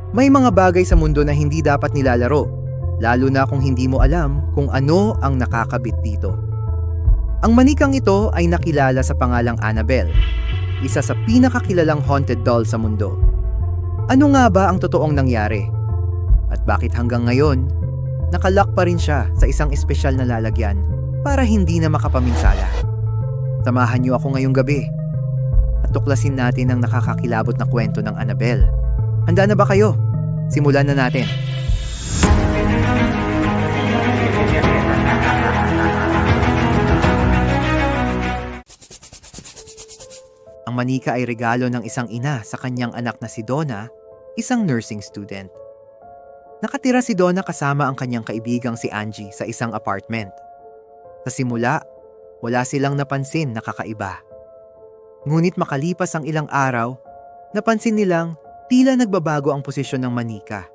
May mga bagay sa mundo na hindi dapat nilalaro, lalo na kung hindi mo alam kung ano ang nakakabit dito. Ang manikang ito ay nakilala sa pangalang Annabelle, isa sa pinakakilalang haunted doll sa mundo. Ano nga ba ang totoong nangyari? At bakit hanggang ngayon, nakalock pa rin siya sa isang espesyal na lalagyan para hindi na makapaminsala? Samahan niyo ako ngayong gabi at tuklasin natin ang nakakakilabot na kwento ng Annabelle. Handa na ba kayo? Simulan na natin. Ang manika ay regalo ng isang ina sa kanyang anak na si Donna, isang nursing student. Nakatira si Donna kasama ang kanyang kaibigang si Angie sa isang apartment. Sa simula, wala silang napansin na kakaiba. Ngunit makalipas ang ilang araw, napansin nilang tila nagbabago ang posisyon ng manika.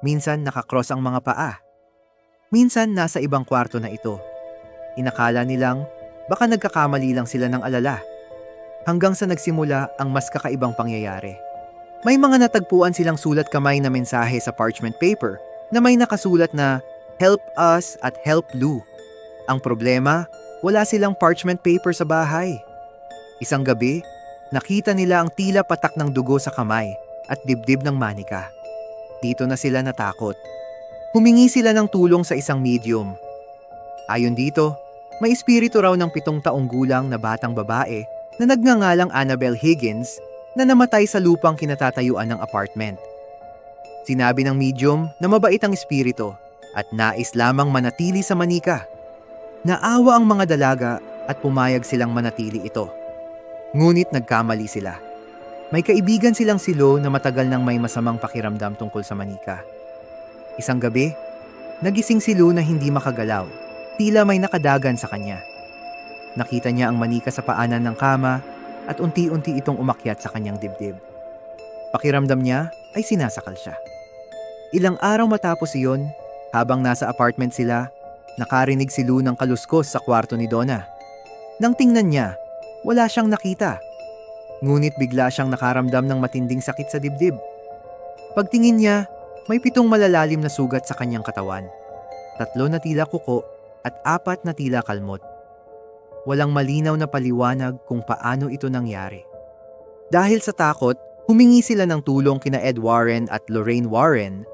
Minsan nakakross ang mga paa. Minsan nasa ibang kwarto na ito. Inakala nilang baka nagkakamali lang sila ng alala. Hanggang sa nagsimula ang mas kakaibang pangyayari. May mga natagpuan silang sulat kamay na mensahe sa parchment paper na may nakasulat na "Help us" at "Help Lou". Ang problema, wala silang parchment paper sa bahay. Isang gabi, nakita nila ang tila patak ng dugo sa kamay at dibdib ng manika. Dito na sila natakot. Humingi sila ng tulong sa isang medium. Ayon dito, may espiritu raw ng 7 taong gulang na batang babae na nagngangalang Annabelle Higgins na namatay sa lupang kinatatayuan ng apartment. Sinabi ng medium na mabait ang espiritu at nais lamang manatili sa manika. Naawa ang mga dalaga at pumayag silang manatili ito. Ngunit nagkamali sila. May kaibigan silang si Lo na matagal nang may masamang pakiramdam tungkol sa manika. Isang gabi, nagising si Lo na hindi makagalaw, tila may nakadagan sa kanya. Nakita niya ang manika sa paanan ng kama at unti-unti itong umakyat sa kanyang dibdib. Pakiramdam niya ay sinasakal siya. Ilang araw matapos iyon, habang nasa apartment sila, nakarinig si Lou ng kaluskos sa kwarto ni Donna. Nang tingnan niya, wala siyang nakita. Ngunit bigla siyang nakaramdam ng matinding sakit sa dibdib. Pagtingin niya, may 7 malalalim na sugat sa kanyang katawan. 3 na tila kuko at 4 na tila kalmot. Walang malinaw na paliwanag kung paano ito nangyari. Dahil sa takot, humingi sila ng tulong kina Ed Warren at Lorraine Warren,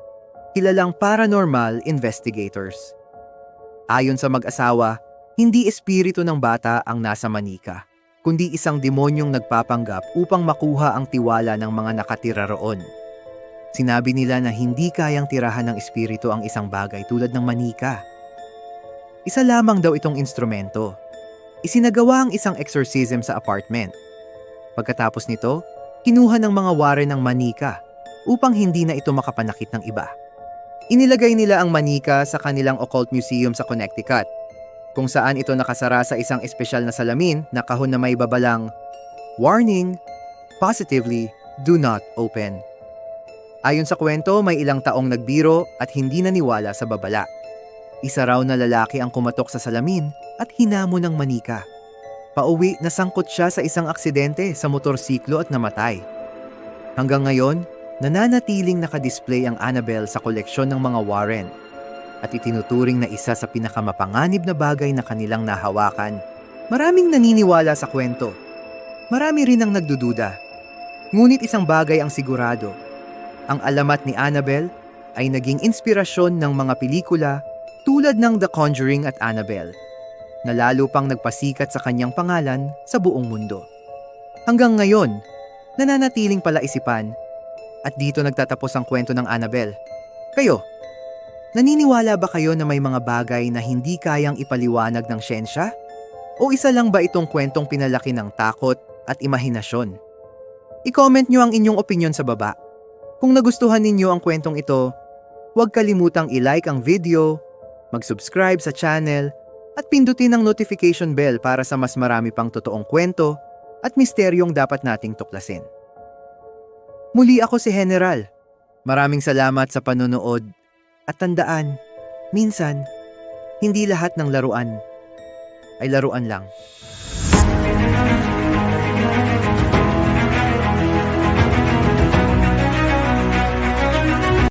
kilalang paranormal investigators. Ayon sa mag-asawa, hindi espiritu ng bata ang nasa manika, kundi isang demonyong nagpapanggap upang makuha ang tiwala ng mga nakatira roon. Sinabi nila na hindi kayang tirahan ng espiritu ang isang bagay tulad ng manika. Isa lamang daw itong instrumento. Isinagawa ang isang exorcism sa apartment. Pagkatapos nito, kinuha ng mga Warren ng manika upang hindi na ito makapanakit ng iba. Inilagay nila ang manika sa kanilang occult museum sa Connecticut, kung saan ito nakasara sa isang espesyal na salamin na kahon na may babalang, "Warning, positively, do not open." Ayon sa kwento, may ilang taong nagbiro at hindi naniwala sa babala. Isa raw na lalaki ang kumatok sa salamin at hinamon ng manika. Pauwi, nasangkot siya sa isang aksidente sa motorsiklo at namatay. Hanggang ngayon, nananatiling nakadisplay ang Annabelle sa koleksyon ng mga Warren at itinuturing na isa sa pinakamapanganib na bagay na kanilang nahawakan. Maraming naniniwala sa kwento. Marami rin ang nagdududa. Ngunit isang bagay ang sigurado. Ang alamat ni Annabelle ay naging inspirasyon ng mga pelikula tulad ng The Conjuring at Annabelle, na lalo pang nagpasikat sa kanyang pangalan sa buong mundo. Hanggang ngayon, nananatiling palaisipan at dito nagtatapos ang kwento ng Annabelle. Kayo, naniniwala ba kayo na may mga bagay na hindi kayang ipaliwanag ng siyensya? O isa lang ba itong kwentong pinalaki ng takot at imahinasyon? I-comment nyo ang inyong opinyon sa baba. Kung nagustuhan ninyo ang kwentong ito, huwag kalimutang i-like ang video, mag-subscribe sa channel, at pindutin ang notification bell para sa mas marami pang totoong kwento at misteryong dapat nating tuklasin. Muli ako si General. Maraming salamat sa panonood at tandaan, minsan, hindi lahat ng laruan ay laruan lang.